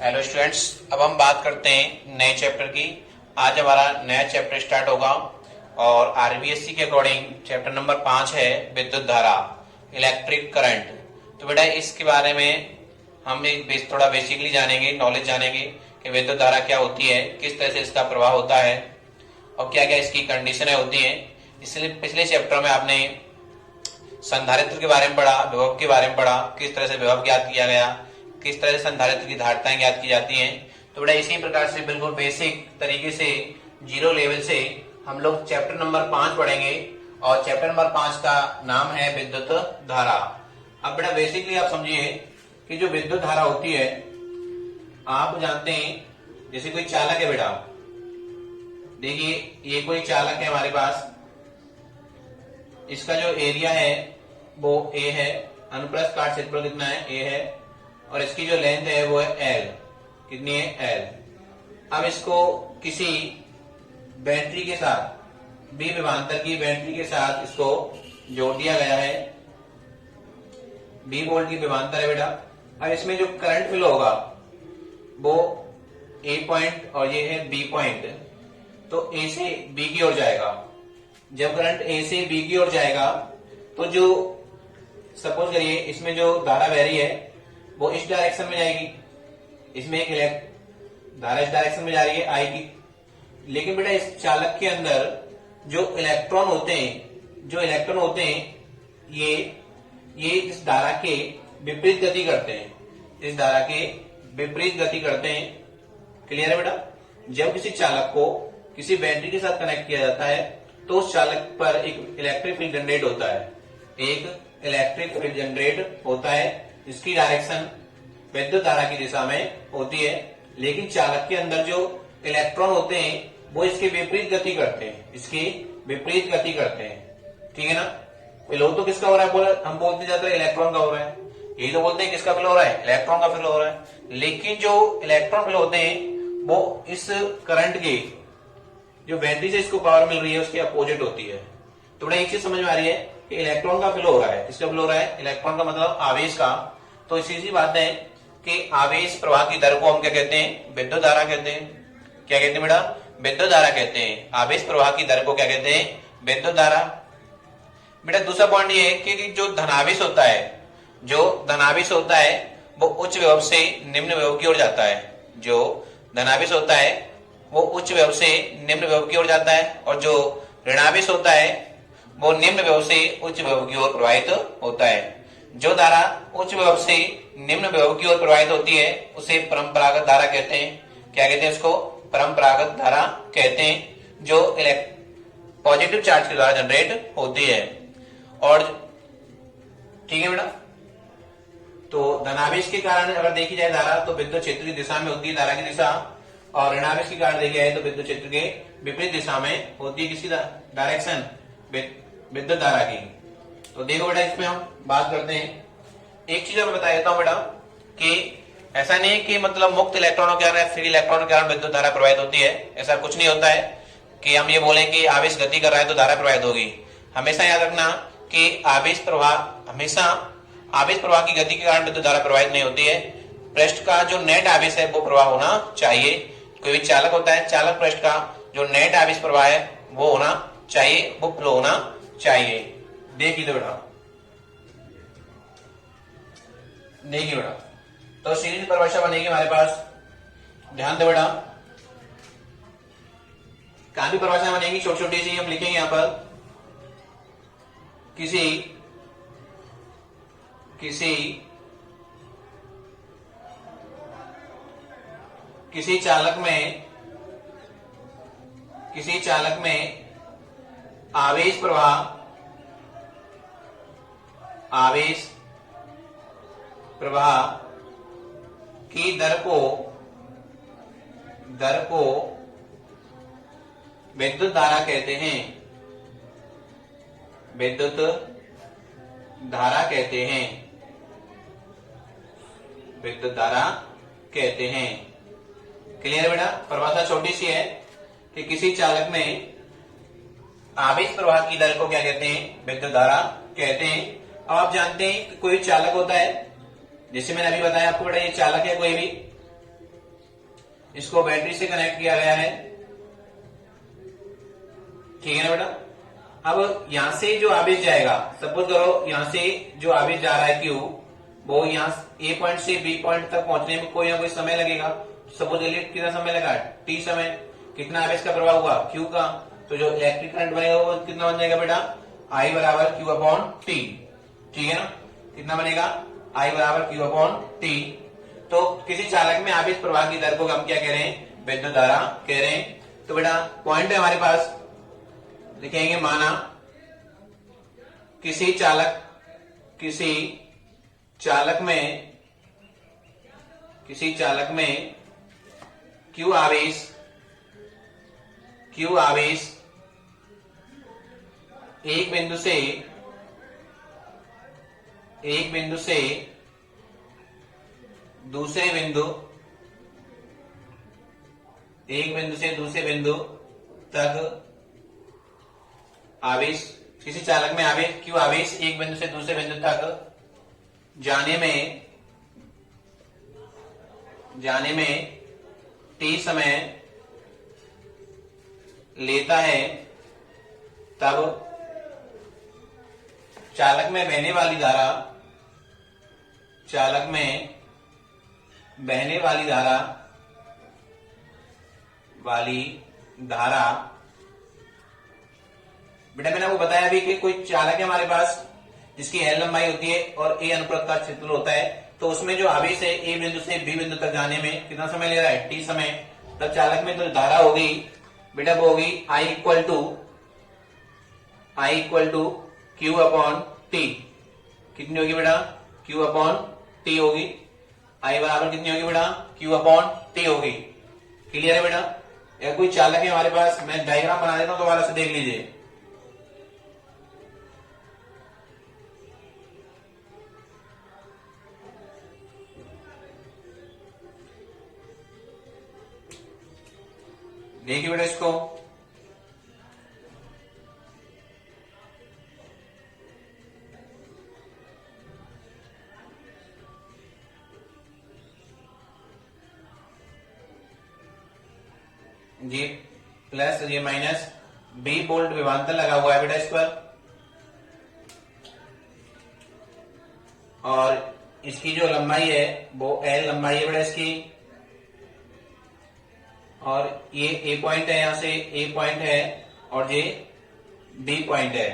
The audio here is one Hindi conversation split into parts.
हेलो स्टूडेंट्स, अब हम बात करते हैं नए चैप्टर की। आज हमारा नया चैप्टर स्टार्ट होगा और आरबीएससी के अकॉर्डिंग चैप्टर नंबर 5 है विद्युत धारा, इलेक्ट्रिक करंट। तो बेटा इसके बारे में हम थोड़ा बेसिकली जानेंगे, नॉलेज जानेंगे कि विद्युत धारा क्या होती है, किस तरह से इसका प्रभाव होता है और क्या क्या इसकी कंडीशनें होती हैं। इसलिए पिछले चैप्टर में आपने संधारित्र के बारे में पढ़ा, विभव के बारे में पढ़ा, किस तरह से विभव ज्ञात किया गया, किस तरह से संधारित्र की धारिताएं ज्ञात की जाती हैं। तो बेटा इसी प्रकार से बिल्कुल बेसिक तरीके से जीरो लेवल से हम लोग चैप्टर नंबर 5 पढ़ेंगे और चैप्टर नंबर 5 का नाम है विद्युत धारा। अब बेटा बेसिकली आप समझिए कि जो विद्युत धारा होती है, आप जानते हैं जैसे कोई चालक है बेटा, देखिए ये कोई चालक है हमारे पास, इसका जो एरिया है वो ए है, अनुप्रस्थ काट क्षेत्रफल कितना है, ए है, और इसकी जो लेंथ है वो है एल, कितनी है, एल। अब इसको किसी बैटरी के साथ, बी विभवांतर की बैटरी के साथ इसको जोड़ दिया गया है, 20 वोल्ट की विभवांतर है बेटा। अब इसमें जो करंट फ्लो होगा वो ए पॉइंट और ये है बी पॉइंट, तो ए से बी की ओर जाएगा। जब करंट ए से बी की ओर जाएगा तो जो सपोज करिए इसमें जो धारा बह रही है वो इस डायरेक्शन में जाएगी, इसमें एक धारा इस डायरेक्शन में जा रही है आई की। लेकिन बेटा इस चालक के अंदर जो इलेक्ट्रॉन होते हैं, ये इस धारा के विपरीत गति करते हैं, इस धारा के विपरीत गति करते हैं। क्लियर है बेटा? जब किसी चालक को किसी बैटरी के साथ कनेक्ट किया जाता है तो उस चालक पर एक इलेक्ट्रिक फील्ड जनरेट होता है, एक इलेक्ट्रिक फील्ड जनरेट होता है। इसकी डायरेक्शन विद्युत धारा की दिशा में होती है, लेकिन चालक के अंदर जो इलेक्ट्रॉन होते हैं वो इसके विपरीत गति करते हैं, इसकी विपरीत गति करते हैं। ठीक है ना? फ्लो तो किसका हो रहा है, हम बोलते जाते हैं इलेक्ट्रॉन का हो रहा है, यही तो बोलते हैं किसका फ्लो हो रहा है, इलेक्ट्रॉन का फ्लो हो रहा है। लेकिन जो इलेक्ट्रॉन फ्लो होते हैं वो इस करंट के जो बैटरी से इसको पावर मिल रही है उसके अपोजिट होती है। तो बड़ा एक चीज समझ में आ रही है कि इलेक्ट्रॉन का फ्लो हो रहा है, किसका फ्लो हो रहा है, इलेक्ट्रॉन का मतलब आवेश का। तो सीधी बात है कि आवेश प्रवाह की दर को हम क्या कहते हैं, विद्युत धारा कहते हैं। क्या कहते हैं बेटा, विद्युत धारा कहते हैं। आवेश प्रवाह की दर को क्या कहते हैं, विद्युत धारा। बेटा दूसरा पॉइंट ये है कि जो धनावेश होता है वो उच्च विभव से निम्न विभव की ओर जाता है। जो धनावेश होता है वो उच्च विभव से निम्न विभव की ओर जाता है, और जो ऋणावेश होता है वो निम्न विभव से उच्च विभव की ओर प्रवाहित होता है। जो धारा उच्च विभव से निम्न विभव की ओर प्रवाहित होती है उसे परंपरागत धारा कहते हैं। क्या कहते हैं उसको, परंपरागत धारा कहते हैं, जो पॉजिटिव चार्ज के द्वारा जनरेट होती है। और ठीक है बेटा, तो धनावेश के कारण अगर देखी जाए धारा तो विद्युत क्षेत्र की दिशा में होती है धारा की दिशा, और ऋणावेश के कारण देखी जाए तो विद्युत क्षेत्र के विपरीत दिशा में होती है किसी डायरेक्शन, विद्युत धारा की। तो देखो बेटा इसमें हम बात करते हैं। एक चीज मैं बता देता हूं बेटा कि ऐसा नहीं कि मतलब मुक्त इलेक्ट्रॉनों के कारण, फ्री इलेक्ट्रॉनों के कारण विद्युत धारा प्रवाहित होती है, ऐसा कुछ नहीं होता है कि हम ये बोलें कि आवेश गति कर रहा है तो धारा प्रवाहित होगी। हमेशा याद रखना कि आवेश प्रवाह की गति के कारण विद्युत धारा प्रवाहित नहीं होती है। पृष्ठ का जो नेट आवेश है वो प्रवाह होना चाहिए। कोई भी चालक होता है, चालक पृष्ठ का जो नेट आवेश प्रवाह है वो होना चाहिए, वो फ्लो होना चाहिए। देखिए बेटा, तो सीरीज परिभाषा बनेगी हमारे पास, ध्यान दो बेटा। कहां भी परिभाषा बनेगी छोटी छोटी सी, हम लिखेंगे यहां पर किसी चालक में आवेश प्रवाह की दर को विद्युत धारा कहते हैं, विद्युत धारा कहते हैं, विद्युत धारा कहते हैं। क्लियर बेटा? परिभाषा छोटी सी है कि किसी चालक में आवेश प्रवाह की दर को क्या कहते हैं, विद्युत धारा कहते हैं। अब आप जानते हैं कि कोई चालक होता है, जैसे मैंने अभी बताया आपको बेटा, ये चालक है कोई भी, इसको बैटरी से कनेक्ट किया गया है, ठीक है ना बेटा। अब यहां से जो आवेश जाएगा, सपोज करो यहां से जो आवेश जा रहा है क्यू, वो यहाँ ए पॉइंट से बी पॉइंट तक पहुंचने में कोई ना कोई समय लगेगा। सपोज कितना समय लगा, टी समय। कितना आवेश का प्रवाह हुआ, क्यू का। तो जो इलेक्ट्रिक करंट बनेगा वो कितना बन जाएगा बेटा, आई बराबर क्यू अपॉन टी, ठीक है ना। कितना बनेगा, आई बराबर क्यू अपॉन टी। तो किसी चालक में आवेश प्रवाह की दर को हम क्या कह रहे हैं, विद्युत धारा कह रहे हैं। तो बेटा पॉइंट है हमारे पास, लिखेंगे माना किसी चालक में क्यू आवेश एक बिंदु से दूसरे बिंदु तक आवेश, किसी चालक में आवेश क्यू आवेश एक बिंदु से दूसरे बिंदु तक जाने में टी समय लेता है, तब चालक में बहने वाली धारा बेटा मैंने आपको बताया अभी कि कोई चालक है हमारे पास जिसकी एल लंबाई होती है और ए अनुप्रस्थ का क्षेत्रफल होता है। तो उसमें जो आवेश है ए बिंदु से बी बिंदु तक जाने में कितना समय ले रहा है, टी समय। तब चालक में तो धारा होगी बेटा, वो होगी I equal to Q upon T. कितनी होगी बेटा, क्यू अपॉन टी होगी। आई बराबर कितनी होगी बेटा, क्यू अपॉन टी होगी। क्लियर है बेटा। या कोई चालक है हमारे पास, मैं डायग्राम बना देता हूं दोबारा से देख लीजिए। देखिए बेटा इसको, ये प्लस ये माइनस, बी बोल्ट विभवांतर लगा हुआ है बेटा इस पर, और इसकी जो लंबाई है वो एल लंबाई है बेटा इसकी, और ये ए पॉइंट है, यहां से ए पॉइंट है और ये बी पॉइंट है।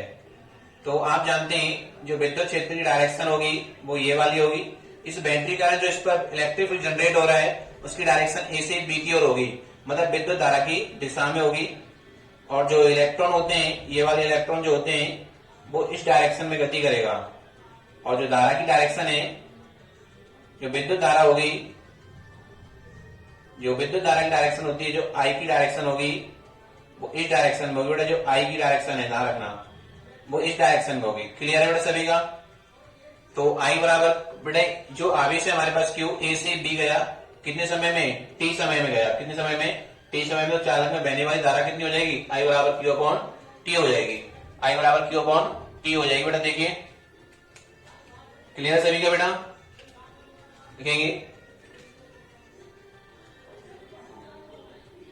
तो आप जानते हैं जो विद्युत क्षेत्र की डायरेक्शन होगी वो ये वाली होगी। इस बैटरी का जो इस पर इलेक्ट्रिक फील्ड जनरेट हो रहा है उसकी डायरेक्शन ए से बी की ओर होगी, मतलब विद्युत धारा की दिशा में होगी। और जो इलेक्ट्रॉन होते हैं, ये वाले इलेक्ट्रॉन जो होते हैं वो इस डायरेक्शन में गति करेगा। और जो धारा की डायरेक्शन है, जो विद्युत धारा होगी, जो विद्युत धारा की डायरेक्शन होती है, जो आई की डायरेक्शन होगी वो इस डायरेक्शन में होगी बेटा। जो आई की डायरेक्शन है ध्यान रखना, वो इस डायरेक्शन में होगी। क्लियर है बेटा सभी का। तो आई बराबर बेटा जो आवेश है हमारे पास क्यू ए से बी गया, कितने समय में, टी समय में गया। कितने समय में, टी समय में। तो चालक में बहने वाली धारा कितनी हो जाएगी, आई बराबर क्यू अपॉन टी हो जाएगी। आई बराबर क्यू अपॉन टी हो जाएगी बेटा। देखिए क्लियर है सभी का बेटा। लिखेंगे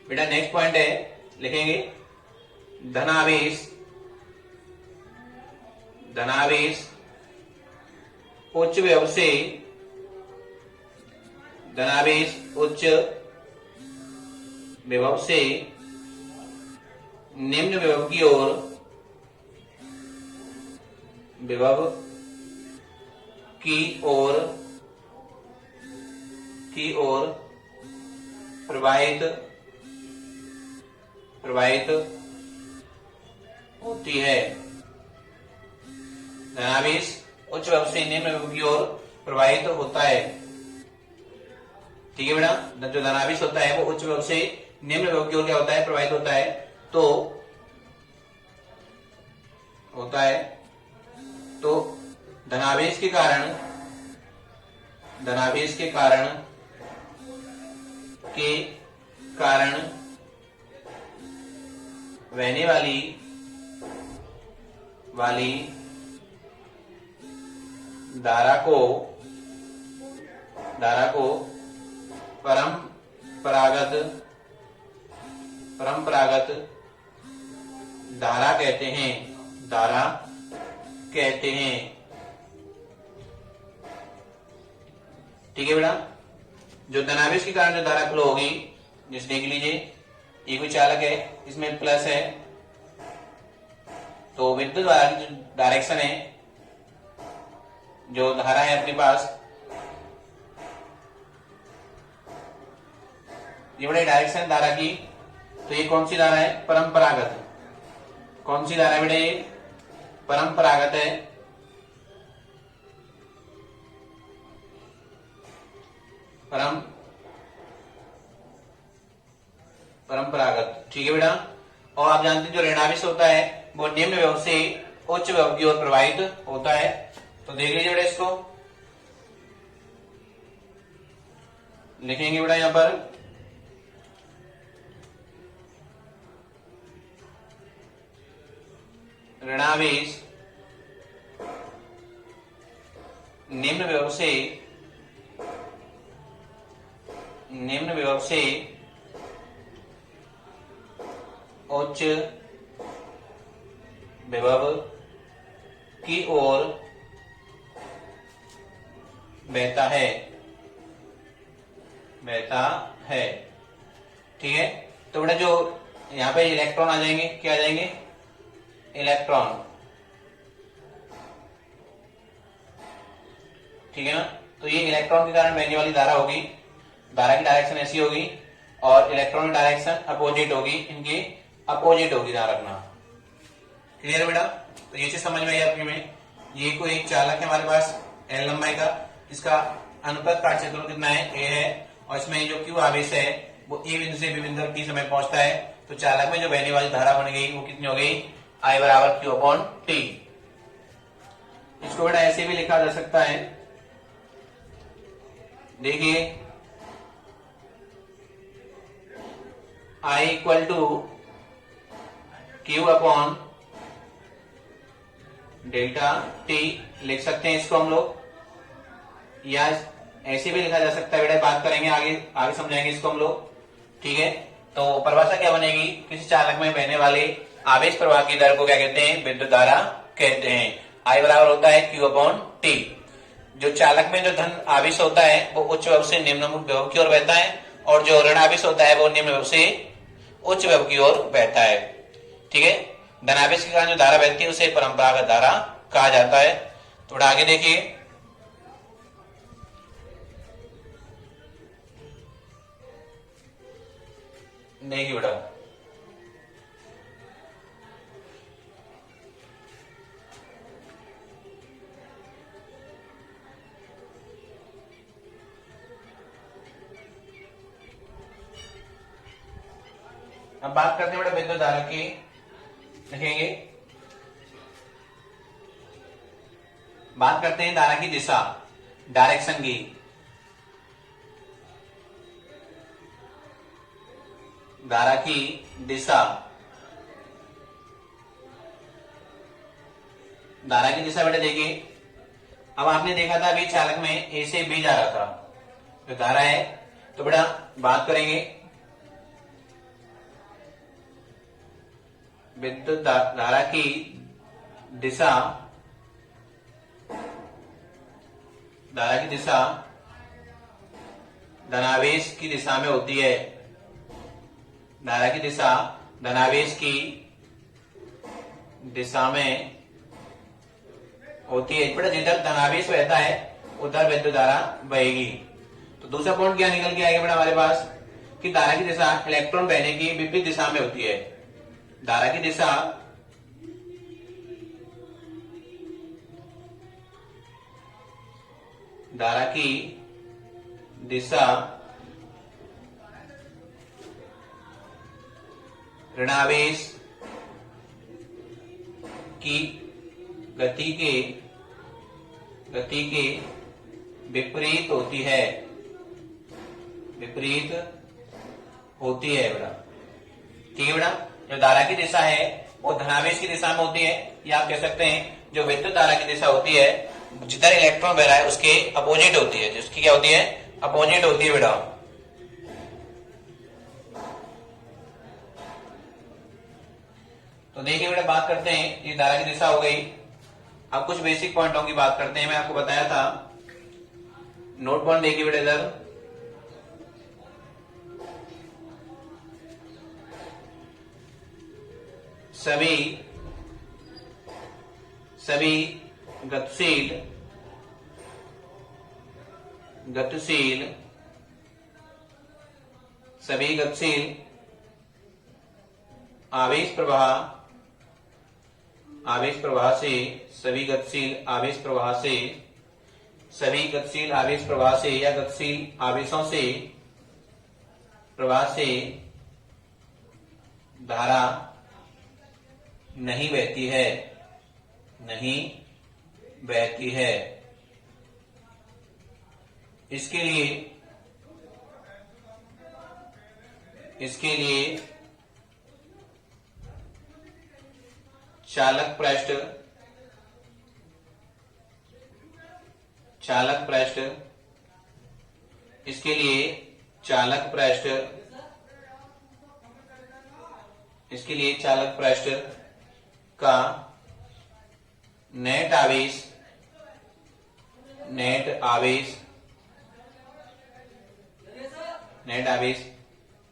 बेटा नेक्स्ट पॉइंट है, लिखेंगे धनावेश उच्च विभव से निम्न विभव की ओर प्रवाहित होती है। धनावेश उच्च विभव से निम्न विभव की ओर प्रवाहित होता है। ठीक है बेटा। जो धनावेश होता है वो उच्च विभव से निम्न विभव की ओर क्या होता है, प्रवाहित होता है। तो धनावेश के कारण बहने वाली धारा को परंपरागत धारा कहते हैं, धारा कहते हैं। ठीक है बेटा, जो धनावेश के कारण जो धारा फ्लो होगी, जैसे देख लीजिए ये कोई चालक है, इसमें प्लस है, तो विद्युत धारा की जो डायरेक्शन है, जो धारा है अपने पास, ये बड़ी डायरेक्शन धारा की, तो ये कौन सी धारा है? परंपरागत। कौन सी धारा है बेटा? ये परंपरागत है। परंपरागत। ठीक है बेटा। और आप जानते हैं जो ऋणावेश होता है वो निम्न विभव से उच्च विभव की ओर प्रवाहित होता है। तो देख लीजिए बेटा, इसको लिखेंगे बेटा यहां पर, ऋणावेश निम्न विभव से उच्च विभव की ओर बहता है। ठीक है। तो बेटा जो यहाँ पे इलेक्ट्रॉन आ जाएंगे, क्या आ जाएंगे? इलेक्ट्रॉन। ठीक है ना। तो ये इलेक्ट्रॉन के कारण बहने वाली धारा होगी, धारा की डायरेक्शन ऐसी होगी और इलेक्ट्रॉन की डायरेक्शन अपोजिट होगी, इनकी अपोजिट होगी, ध्यान रखना। क्लियर है बेटा? तो ये चीज समझ में आई आपके में। ये कोई एक चालक है हमारे पास L लंबाई का, इसका अनुप्रस्थ काट क्षेत्रफल कितना है? A है, और इसमें जो Q आवेश है वो A बिंदु से B बिंदु तक T समय पहुंचता है। तो चालक में जो बहने वाली धारा बन गई वो कितनी हो गई? I बराबर Q अपॉन T। इसको बेटा ऐसे भी लिखा जा सकता है, देखिए I equal to Q upon delta T लिख सकते हैं इसको हम लोग, या ऐसे भी लिखा जा सकता है बेटा, बात करेंगे आगे समझाएंगे इसको हम लोग। ठीक है। तो परिभाषा क्या बनेगी? किसी चालक में बहने वाले आवेश प्रवाह की दर को क्या कहते हैं? विद्युत धारा कहते हैं। I बराबर होता है Q अपॉन T। जो चालक में जो धन आवेश होता है वो उच्च विभव से निम्न विभव की ओर बहता है, और जो ऋण आवेश होता है वो निम्न विभव से उच्च विभव की ओर बहता है। ठीक है। धनावेश के कारण जो धारा बहती है उसे परंपरागत धारा कहा जाता है। थोड़ा आगे देखिए, नहीं बेटा, अब बात करते हैं बेटा विद्युत धारा की, लिखेंगे, बात करते हैं धारा की दिशा, डायरेक्शन की। धारा की दिशा, धारा की दिशा बेटा देखिए, अब आपने देखा था अभी चालक में ए से बी जा रहा था, जो धारा है, तो बेटा बात करेंगे विद्युत धारा की दिशा, धारा की दिशा धनावेश की दिशा में होती है। धारा की दिशा धनावेश की दिशा में होती है। बेटा जिधर धनावेश बहता है उधर विद्युत धारा बहेगी। तो दूसरा पॉइंट क्या निकल के आएगा बेटा हमारे पास कि धारा की दिशा इलेक्ट्रॉन बहने की विपरीत दिशा में होती है। धारा की दिशा धारा की दिशा ऋणावेश की गति के विपरीत होती है, विपरीत होती है बेटा। ठीक है बेटा। जो धारा की दिशा है वो धनावेश की दिशा में होती है, या आप कह सकते हैं जो विद्युत धारा की दिशा होती है जिधर इलेक्ट्रॉन बह रहा है उसके अपोजिट होती है, जिसकी क्या होती है? अपोजिट होती है बेटा। तो देखिए बेटा बात करते हैं, ये धारा की दिशा हो गई। अब कुछ बेसिक पॉइंटों की बात करते हैं। मैं आपको बताया था, नोट पॉइंट देखिए बेटा इधर, सभी गतिशील आवेश प्रवाह से सभी गतिशील आवेश प्रवाह से या गतिशील आवेशों से प्रवाह से धारा नहीं बहती है। इसके लिए चालक पृष्ठ का नेट आवेश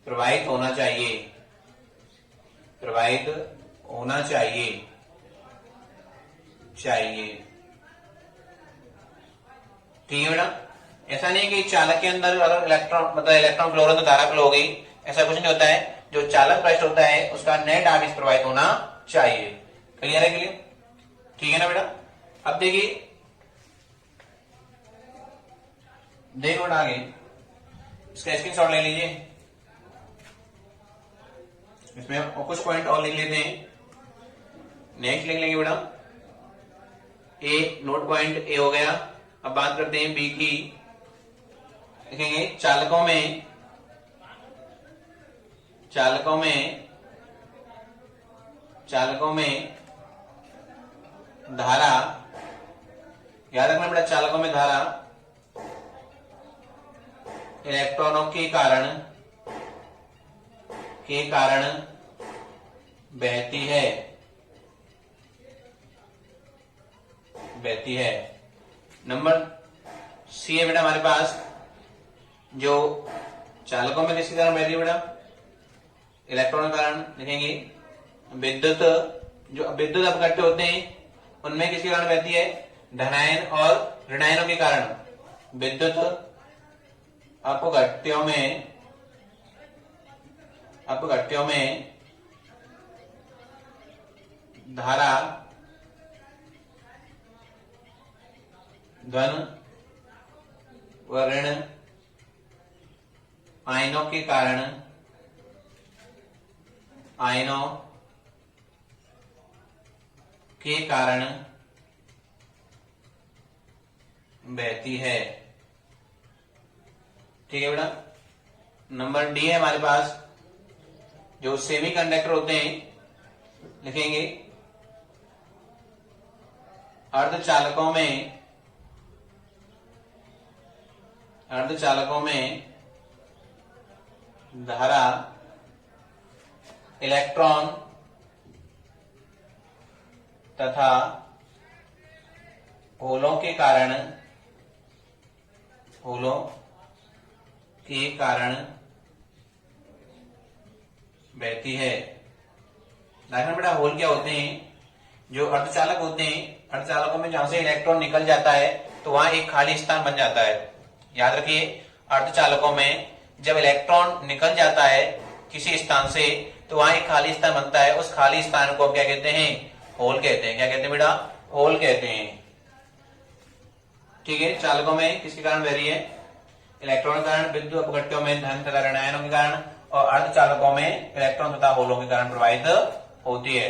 प्रवाहित होना चाहिए। ठीक है बेटा, ऐसा नहीं कि चालक के अंदर अगर इलेक्ट्रॉन फ्लो हो रहा तो धारा फ्लो हो गई, ऐसा कुछ नहीं होता है। जो चालक पृष्ठ होता है उसका नेट आवेश प्रवाहित होना चाहिए। क्लियर है? क्लियर, ठीक है ना बेटा। अब देखिए, देखो बेटा आगे इसका स्क्रीनशॉट ले लीजिए। इसमें और कुछ पॉइंट और लिख लेते हैं। नेक्स्ट लिख लेंगे बेटा, ए नोट पॉइंट ए हो गया। अब बात करते हैं बी की। लिखेंगे चालकों में धारा, याद रखना बेटा, चालकों में धारा इलेक्ट्रॉनों के कारण बहती है। नंबर सी है बेटा हमारे पास, जो चालकों में किसके कारण बहती है बेटा? इलेक्ट्रॉन के कारण। लिखेंगे विद्युत, जो विद्युत अपघट्य होते हैं उनमें किसके कारण बहती है? धनायन और ऋणायनों के कारण। विद्युत अपघट्यों में धारा धन व ऋण आयनों के कारण बहती है। ठीक है बेटा। नंबर डी है हमारे पास, जो सेमीकंडक्टर होते हैं। लिखेंगे अर्धचालकों में धारा इलेक्ट्रॉन तथा होलों के कारण बहती है। देखना बेटा, होल क्या होते हैं? जो अर्धचालक होते हैं, अर्धचालकों में जहां से इलेक्ट्रॉन निकल जाता है तो वहां एक खाली स्थान बन जाता है। याद रखिए, अर्धचालकों में जब इलेक्ट्रॉन निकल जाता है किसी स्थान से तो वहां एक खाली स्थान बनता है। उस खाली स्थान को क्या कहते हैं? होल कहते हैं। क्या कहते हैं बेटा? होल कहते हैं। ठीक है। चालकों में किसके कारण बह रही है? इलेक्ट्रॉन के कारण, विद्युत अपघट्यों में धन तथा ऋणायनों के कारण, और अर्धचालकों में इलेक्ट्रॉन तथा होलों के कारण प्रवाहित होती है।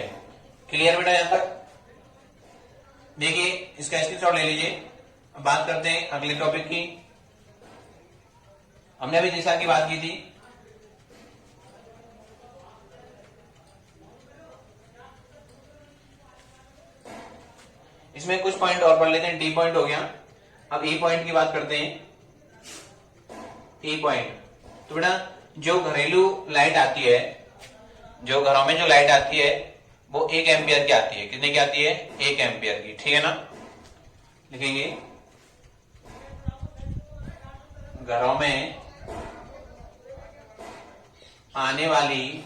क्लियर बेटा यहां तक? देखिए इसका स्क्रीनशॉट ले लीजिए। अब बात करते हैं अगले टॉपिक की। हमने अभी दिशा की बात की थी। इसमें कुछ पॉइंट और पढ़ लेते हैं। डी पॉइंट हो गया। अब ई पॉइंट की बात करते हैं। ई पॉइंट, तो बेटा जो घरेलू लाइट आती है, जो घरों में जो लाइट आती है वो 1 एम्पियर की आती है। कितने की आती है? 1 एम्पियर की। ठीक है ना? लिखेंगे घरों में आने वाली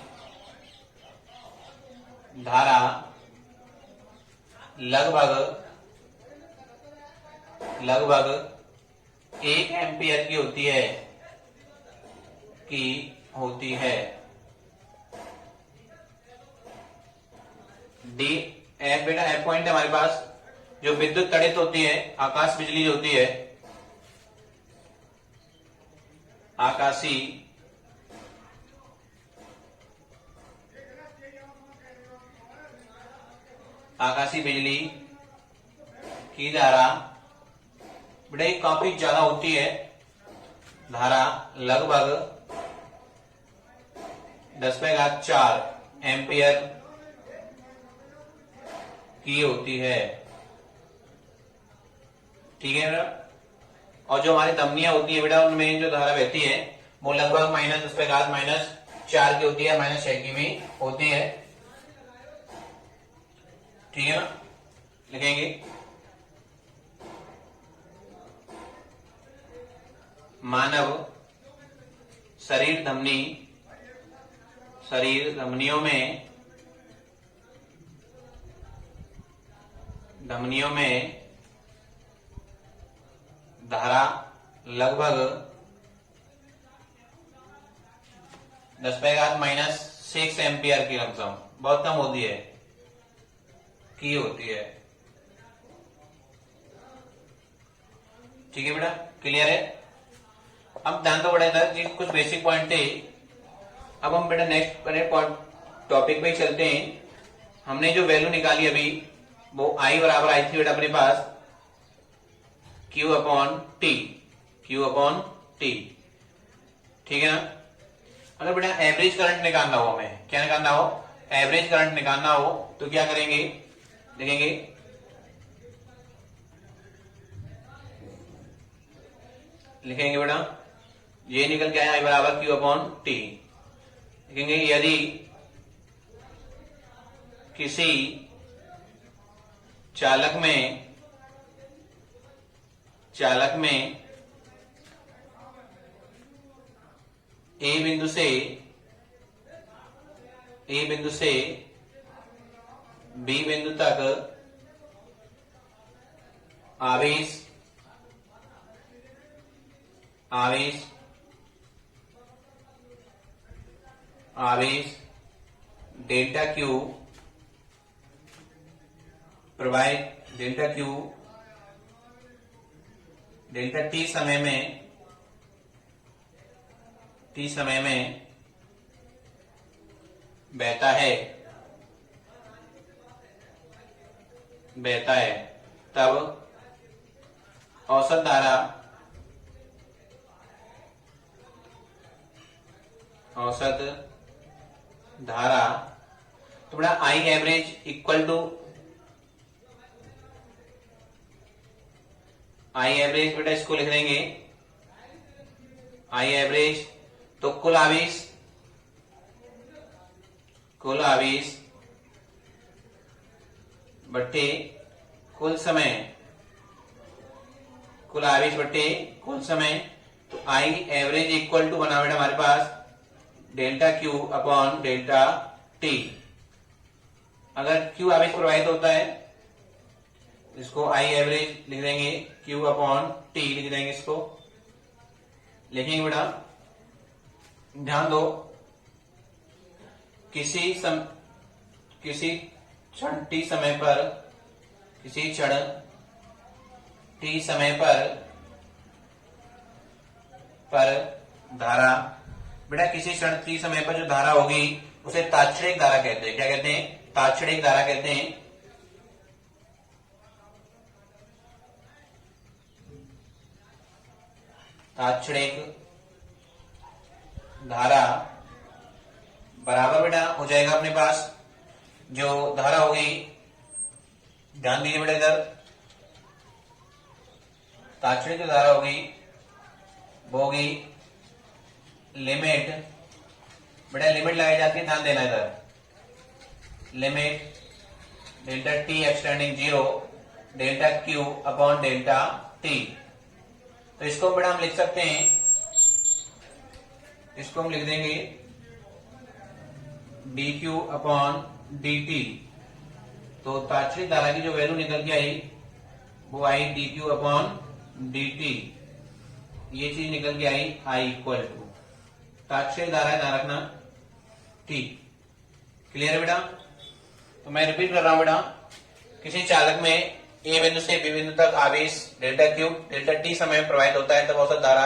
धारा लगभग 1 एम्पियर की होती है। डी एफ बेटा एफ पॉइंट है हमारे पास। जो विद्युत तड़ित होती है, आकाश बिजली जो होती है, आकाशीय बिजली की धारा बेटा ये काफी ज्यादा होती है। धारा लगभग 10⁴ एम्पियर की होती है। ठीक है बेटा? और जो हमारी धमनियां होती है बेटा, उनमें जो धारा बहती है वो लगभग -10⁻⁴ की होती है, -6 की भी होती है। ठीक है ना? लिखेंगे मानव शरीर धमनियों में धारा लगभग 10⁻⁻⁶ एम्पियर की लमसम, बहुत कम होती है, की होती है। ठीक है बेटा? क्लियर है? अब ध्यान तो बड़ा था जी, कुछ बेसिक पॉइंट थे। अब हम बेटा नेक्स्ट टॉपिक पे चलते हैं। हमने जो वैल्यू निकाली अभी वो आई बराबर आई थी बेटा अपने पास Q अपॉन टी। ठीक है ना? अगर बेटा एवरेज करंट निकालना हो, हमें क्या निकालना हो? एवरेज करंट निकालना हो तो क्या करेंगे? देखेंगे लिखेंगे बेटा ये निकल के आया आई बराबर Q अपॉन टी। लिखेंगे यदि किसी चालक में ए बिंदु से बी बिंदु तक आवेश डेल्टा क्यू प्रवाहित डेल्टा टी समय में बहता है तब औसत धारा तो बड़ा I average equal to I average बेटा इसको लिख देंगे आई एवरेज तो कुल आवेश बट्टे कुल समय तो आई एवरेज इक्वल टू बना बेटा हमारे पास delta Q upon delta T. अगर क्यू आवेश प्रवाहित होता है इसको आई एवरेज लिख देंगे, क्यू अपॉन टी लिख देंगे, इसको लिखेंगे बेटा। ध्यान दो किसी क्षण टी समय पर धारा बेटा किसी क्षण टी समय पर जो धारा होगी उसे तात्क्षणिक धारा कहते हैं। क्या कहते हैं? तात्क्षणिक धारा कहते हैं। तात्क्षणिक धारा बराबर बेटा हो जाएगा अपने पास जो धारा होगी, ध्यान दीजिए बेटा इधर, तात्क्षणिक जो धारा होगी वो होगी लिमिट, बेटा लिमिट लगाई जाती है, ध्यान देना इधर। Limit delta T extending 0 delta Q upon delta T. तो इसको बेटा हम लिख सकते हैं, इसको हम लिख देंगे D Q upon D T. तो तात्क्षणिक धारा की जो वैल्यू निकल के आई वो I D Q upon D T. ये चीज निकल के आई आई इक्वल टू तात्क्षणिक धारा है, ध्यान रखना, टी। क्लियर है बेटा? तो मैं रिपीट कर रहा हूं बेटा, किसी चालक में ए बिंदु से बी बिंदु तक आवेश डेल्टा क्यूब डेल्टा टी समय में प्रवाहित होता है, तब औसत धारा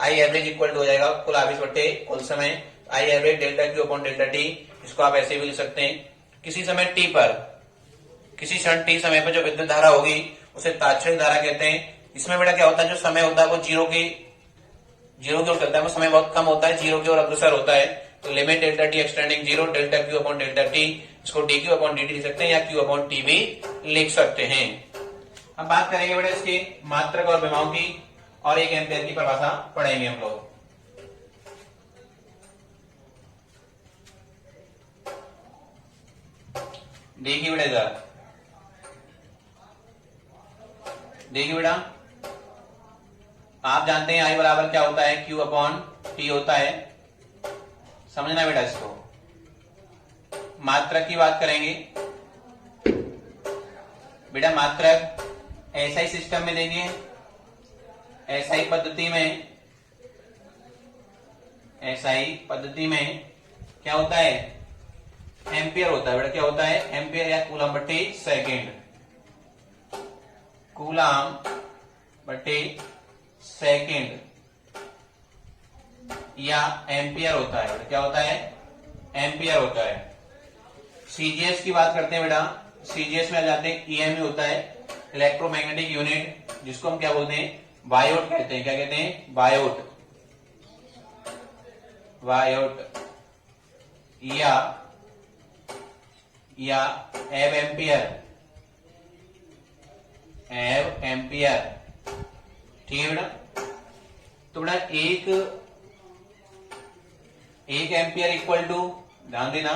आई एवरेज इक्वल टू हो जाएगा कुल आवेश बटे कुल समय, I average delta Q upon delta T. इसको आप ऐसे भी लिख सकते हैं, किसी समय टी पर, किसी क्षण टी समय पर जो विद्युत धारा होगी उसे तात्क्षणिक धारा कहते हैं। इसमें बेटा क्या होता है, जो समय होता है वो जीरो की ओर चलता है, वो समय बहुत कम होता है, जीरो की ओर अग्रसर होता है। तो limit delta T extending 0 delta Q upon delta T, इसको D Q upon D T लिख सकते हैं या क्यू अपॉन टी भी लिख सकते हैं। अब बात करेंगे बेटा इसकी मात्रक और विमाओं की, और 1 एम्पियर की परिभाषा पढ़ेंगे हम लोग। देखिए बेटा इधर, देखिए बेटा आप जानते हैं आई बराबर क्या होता है, क्यू अपॉन टी होता है, समझना बेटा इसको। मात्रक की बात करेंगे बेटा, मात्रक एसआई सिस्टम में देखिए, एसआई पद्धति में क्या होता है, एम्पियर होता है बेटा। क्या होता है, एम्पियर या कूलम बटे सेकेंड, कूलम बटे सेकेंड या एम्पियर होता है बेटा। क्या होता है, एम्पियर होता है। सीजीएस की बात करते हैं बेटा, सीजीएस में आ जाते हैं ईएमयू होता है, इलेक्ट्रोमैग्नेटिक यूनिट, जिसको हम क्या बोलते हैं, वायोट कहते हैं। क्या कहते हैं, वायोट, वायोट या एव एम्पियर, एव एम्पियर। ठीक है बेटा? तो बेटा एक एम्पियर इक्वल टू, ध्यान देना,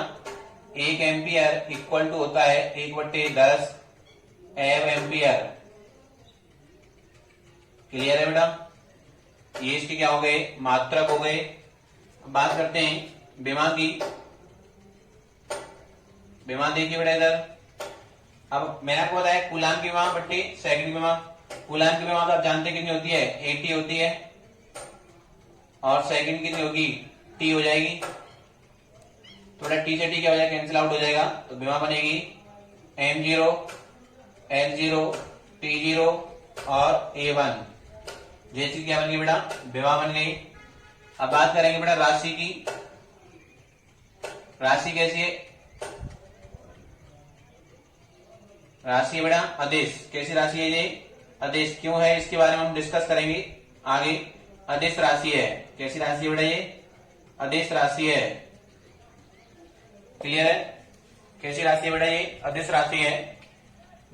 1 एम्पियर इक्वल टू होता है 1/10 एव एम्पियर। क्लियर है बेटा? ये इसके क्या हो गए, मात्रक हो गए। बात करते हैं विमा की। विमा देखिए बेटा इधर, अब मैंने आपको बताया कूलाम की विमा बट्टी सेकंड की विमा। कूलाम की विमा तो आप जानते कितनी होती है, 80 होती है, और सेकंड कितनी होगी, टी हो जाएगी। थोड़ा टी से टी क्या हो जाएगा, कैंसिल आउट हो जाएगा, तो विमा बनेगी M0 L0 T0 और A1। जैसी क्या बन गई बेटा, विमा बन गई। अब बात करेंगे बेटा राशि की। राशि कैसी है, राशि बेटा अदिश। कैसी राशि है ये, अदिश। क्यों है इसके बारे में हम डिस्कस करेंगे आगे। अदिश राशि है। कैसी राशि है बेटा, ये अदिश राशि है। क्लियर है? कैसी राशि है बेटा, ये अदिश राशि है।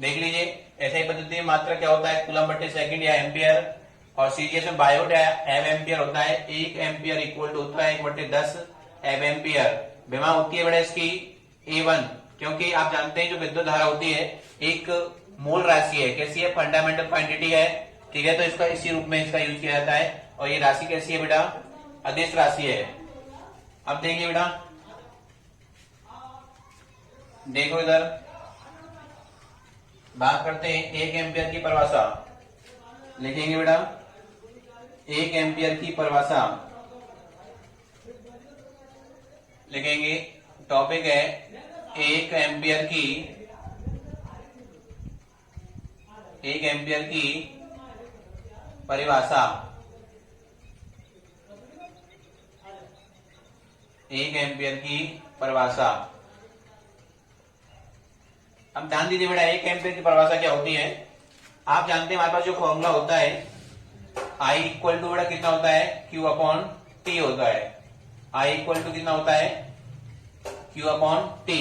देख लीजिए, ऐसे ही पद्धति में मात्रक क्या होता है, कूलम बटे सेकंड या एम्पियर, और सीजीएस में बायोट एव एम्पियर होता है। 1 एम्पियर इक्वल टू होता है 1/10 एव एम्पियर। विमा होती है बेटा इसकी A1, क्योंकि आप जानते हैं जो विद्युत धारा होती है एक मूल राशि है। कैसी है, फंडामेंटल क्वांटिटी है। ठीक है, तो इसका इसी रूप में इसका यूज किया जाता है। और ये राशि कैसी है बेटा, अदिश राशि है। अब देखिए बेटा, देखो इधर बात करते हैं 1 एम्पियर की परिभाषा। लिखेंगे बेटा 1 एम्पियर की परिभाषा लिखेंगे। टॉपिक है 1 एम्पियर की परिभाषा। 1 एम्पियर की परिभाषा। अब ध्यान दीजिए बेटा, 1 एम्पियर की परिभाषा क्या होती है। आप जानते हैं हमारे पास जो फॉर्मूला होता है I इक्वल टू बेटा कितना होता है, Q अपॉन T होता है। I इक्वल टू कितना होता है, Q अपॉन T।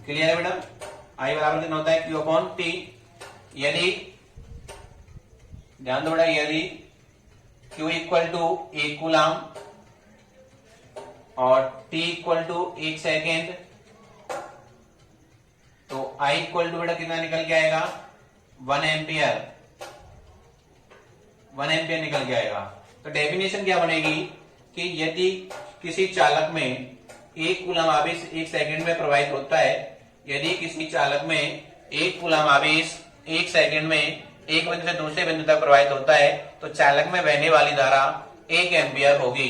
क्लियर है बेटा? I बराबर कितना होता है, Q अपॉन T। यदि ध्यान दो बेटा, यदि Q इक्वल टू 1 कूलम और T equal to 1 second I equal to बेटा कितना निकल के आएगा 1 एम्पियर, 1 एम्पियर निकल के आएगा। तो डेफिनेशन क्या बनेगी कि यदि किसी चालक में 1 कूलम आवेश 1 सेकंड में प्रवाहित होता है, यदि किसी चालक में 1 कूलम आवेश 1 सेकंड में एक बिंदु से दूसरे बिंदु तक प्रवाहित होता है, तो चालक में बहने वाली धारा 1 एम्पियर होगी।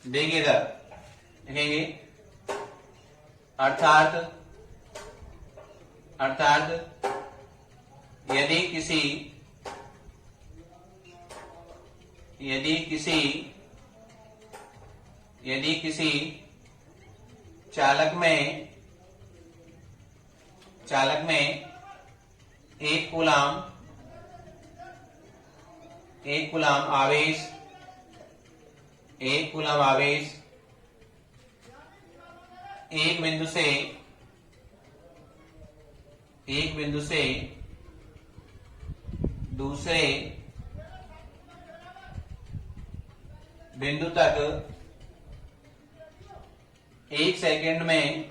देखिए इधर देखेंगे, अर्थात यदि किसी चालक में 1 कूलम आवेश 1 बिंदु से दूसरे बिंदु तक 1 सेकंड में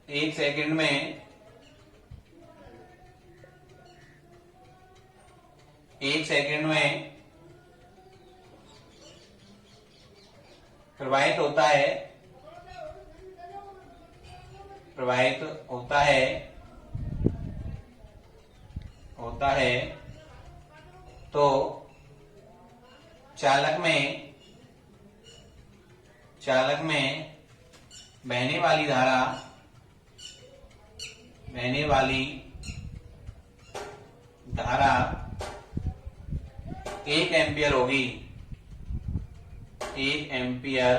1 सेकंड में प्रवाहित होता है तो चालक में बहने वाली धारा 1 एम्पियर होगी, 1 एम्पियर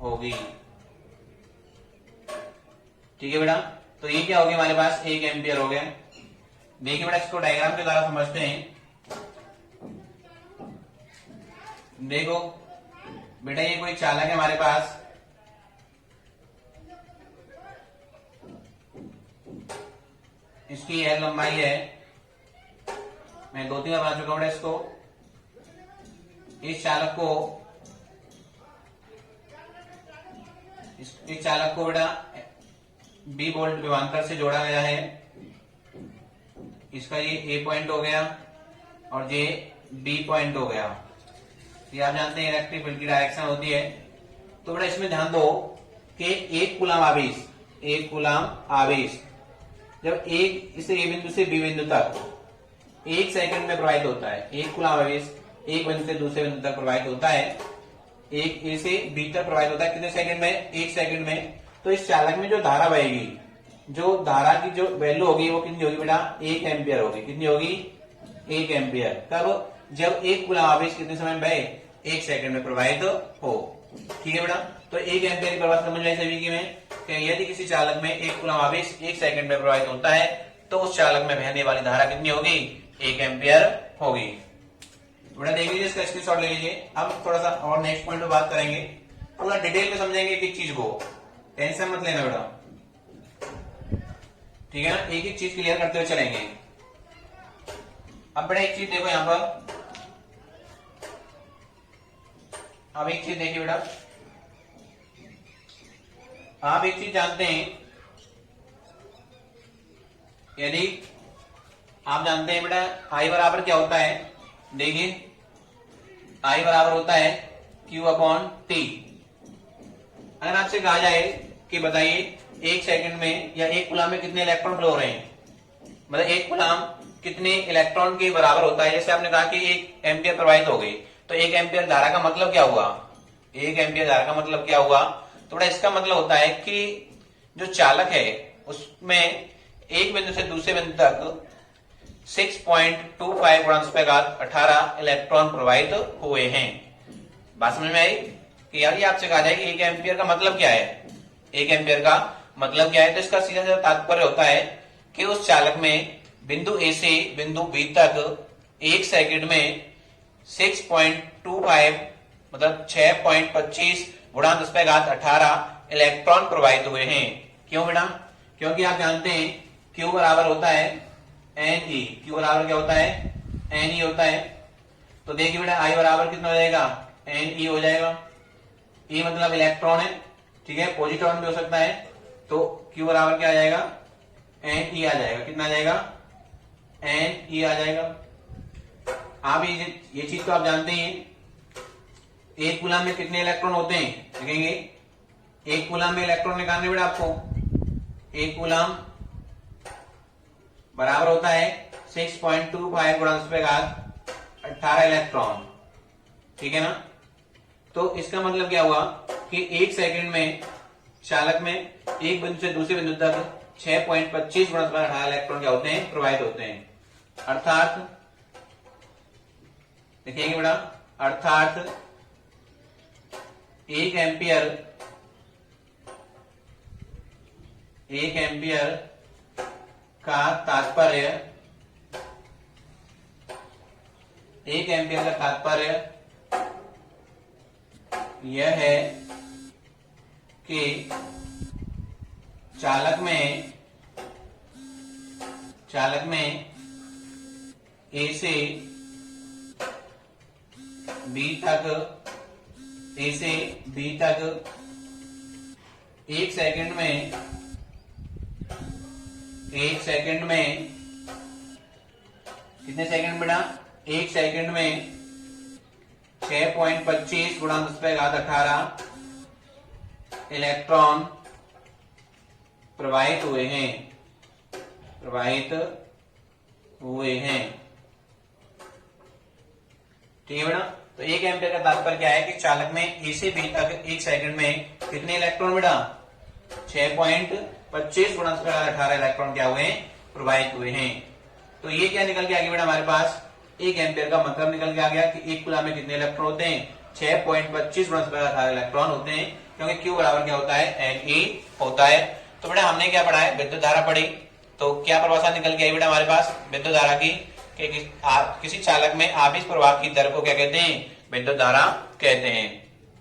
होगी। ठीक है बेटा, तो ये क्या हो गया हमारे पास 1 एम्पियर हो गया। देखिए बेटा, इसको डायग्राम के द्वारा समझते हैं। देखो बेटा, ये कोई चालक है हमारे पास, इसकी यह लंबाई है, मैं 2-3 बार बना चुका हूं इसको। इस चालक को बेटा बी बोल्ट विभवांतर से जोड़ा गया है। इसका ये ए पॉइंट हो गया और ये बी पॉइंट हो गया। ये आप जानते हैं इलेक्ट्रिक फील्ड की डायरेक्शन होती है। तो बेटा इसमें ध्यान दो कि 1 कूलम आवेश जब इस ए बिंदु से बी बिंदु तक 1 सेकंड में प्रवाहित होता है, 1 कूलम आवेश एक बिंदु से दूसरे बिंदु तक प्रवाहित होता है, एक ए से बी तक प्रवाहित होता है, कितने सेकंड में 1 सेकंड में। तो इस चालक में जो धारा बहेगी, जो धारा की जो वैल्यू होगी वो कितनी होगी बेटा 1 एम्पियर होगी। कितनी होगी 1 एम्पियर। कब? जब 1 कूलम आवेश कितने समय में बहे 1 सेकंड में प्रवाहित हो। ठीक है बेटा, तो 1 एम्पियर की परिभाषा समझ आई सभी की में कि यदि किसी चालक में 1 कूलम आवेश 1 सेकंड में प्रवाहित होता है तो उस चालक में बहने वाली धारा कितनी होगी 1 एम्पियर होगी। बेटा देख लीजिए, इसका स्क्रीनशॉट ले लीजिए। अब थोड़ा सा और नेक्स्ट पॉइंट पे बात करेंगे, पूरा डिटेल में समझेंगे एक चीज को, टेंशन मत लेना बेटा। ठीक है ना, एक चीज क्लियर करते हुए चलेंगे। अब बेटा एक चीज देखो यहां पर, अब एक चीज देखिए बेटा, आप एक चीज जानते हैं, यदि आप जानते हैं बेटा आई बराबर क्या होता है। देखिए आई बराबर होता है Q अपॉन T। अगर आपसे कहा जाए कि बताइए 1 सेकंड में या 1 कूलम में कितने इलेक्ट्रॉन फ्लो हो रहे हैं, मतलब 1 कूलम कितने इलेक्ट्रॉन के बराबर होता है। जैसे आपने कहा कि 1 एम्पियर प्रवाहित हो गई, तो 1 एम्पियर धारा का मतलब क्या हुआ, 1 एम्पियर धारा का मतलब क्या हुआ। तो बड़ा इसका मतलब होता है कि जो चालक है उसमें एक बिंदु से दूसरे बिंदु तक 6.25 गुणा 10⁻18 इलेक्ट्रॉन प्रवाहित हुए हैं। बात समझ में आई कि यार ये आपसे कहा जाए कि 1 एम्पियर का मतलब क्या है, 1 एम्पियर का मतलब क्या है, तो इसका सीधा सीधा तात्पर्य होता है कि उस चालक में बिंदु ए से बिंदु बी तक 1 सेकंड में 6.25 मतलब 6.25 गुणा 10⁻18 इलेक्ट्रॉन प्रवाहित हुए हैं। क्यों बेटा? क्योंकि आप जानते हैं Q बराबर होता है Ne। Q बराबर क्या होता है Ne होता है। तो देखिए बेटा I बराबर कितना हो जाएगा Ne हो जाएगा। E मतलब इलेक्ट्रॉन है, ठीक है, पॉजिट्रॉन भी हो सकता है। तो Q बराबर क्या आ जाएगा, NE आ जाएगा। कितना आ जाएगा, NE आ जाएगा। आप ये चीज तो आप जानते ही हैं, एक कूलम में कितने इलेक्ट्रॉन होते हैं देखेंगे। एक कूलम में इलेक्ट्रॉन निकालने बेटा आपको, एक कूलम बराबर होता है 6.25 गुणा 10⁻18 इलेक्ट्रॉन, ठीक है ना। तो इसका मतलब क्या हुआ कि एक सेकंड में चालक में एक बिंदु से दूसरे बिंदु तक 6.25 गुणा 10⁻18 इलेक्ट्रॉन क्या होते हैं, प्रवाहित होते हैं। अर्थात देखिएगा बेटा, अर्थात 1 एम्पियर का तात्पर्य, 1 एम्पियर का तात्पर्य यह है कि चालक में ए से बी तक एक सेकंड में कितने सेकंड बेटा, एक सेकंड में 6.25 गुणा 10⁻18 इलेक्ट्रॉन प्रवाहित हुए हैं। ठीक है बेटा। तो 1 एम्पियर का तात्पर्य क्या है कि चालक में ए से बी तक एक सेकंड में कितने इलेक्ट्रॉन बेटा, 6.25 गुणा 10⁻18 इलेक्ट्रॉन क्या हुए हैं, प्रवाहित हुए हैं। तो ये क्या निकल के आ गया बेटा हमारे पास, 1 एम्पियर का मतलब निकल के आ गया कि एक कूलम में कितने इलेक्ट्रॉन होते हैं, 6.25 गुणा 10⁻18 इलेक्ट्रॉन होते हैं, क्योंकि Q बराबर क्या होता है, Ne होता है। तो बेटा हमने क्या पढ़ा है, विद्युत धारा पढ़ी। तो क्या परिभाषा निकल के आई बेटा हमारे पास विद्युत धारा की, कि किसी चालक में आवेश प्रवाह की दर को क्या कहते हैं, विद्युत धारा कहते हैं।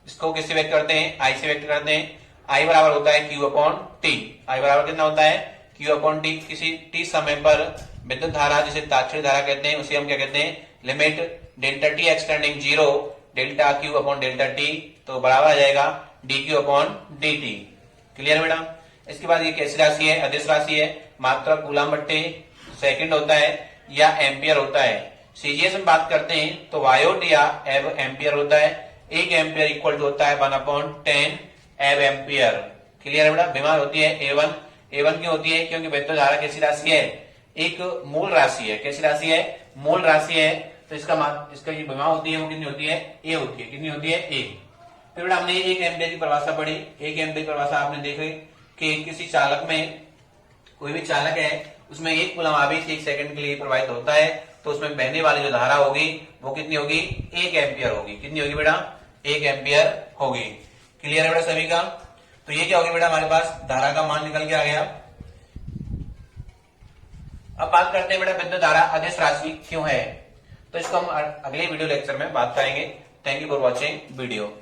इसको किससे व्यक्त करते हैं, I से व्यक्त करते हैं। I बराबर होता है Q/T। I बराबर कितना होता है, Q/T। किसी T समय पर विद्युत धारा जिसे तात्क्षणिक धारा कहते हैं, उसे हम क्या कहते हैं, limit delta T extending 0 delta Q/डेल्टा T, तो बराबर आ जाएगा dQ/dt। क्लियर बेटा। इसके बाद ये कैसी राशि है, अदिश राशि है। मात्रा कूलम बट्टे सेकंड होता है या एम्पियर होता है। सीजीएस में बात करते हैं तो वायोट या एब एम्पियर होता है। 1 एम्पियर इक्वल टू होता है 1/10 एब एम्पियर। क्लियर बेटा। विमा होती है A1। A1 क्यों होती है, क्योंकि विद्युत धारा कैसी राशि है, एक मूल राशि है। कैसी राशि है, मूल राशि है। तो इसका ये विमा होती है वो कितनी होती है, A होती है। कितनी होती है, A। फिर बेटा हमने 1 एम्पियर की परिभाषा पढ़ी। 1 एम्पियर की परिभाषा आपने देखी कि किसी चालक में, कोई भी चालक है, उसमें एक कूलम आवेश 1 सेकंड के लिए प्रवाहित होता है, तो उसमें बहने वाली जो धारा होगी वो कितनी होगी, 1 एम्पियर होगी। कितनी होगी बेटा, 1 एम्पियर होगी। क्लियर है बेटा सभी का। तो ये क्या होगी बेटा, हमारे पास धारा का मान निकल के आ गया। अब बात करते हैं बेटा विद्युत धारा अदिश राशि क्यों है, तो इसको हम अगले वीडियो लेक्चर में बात करेंगे। Thank you for watching video.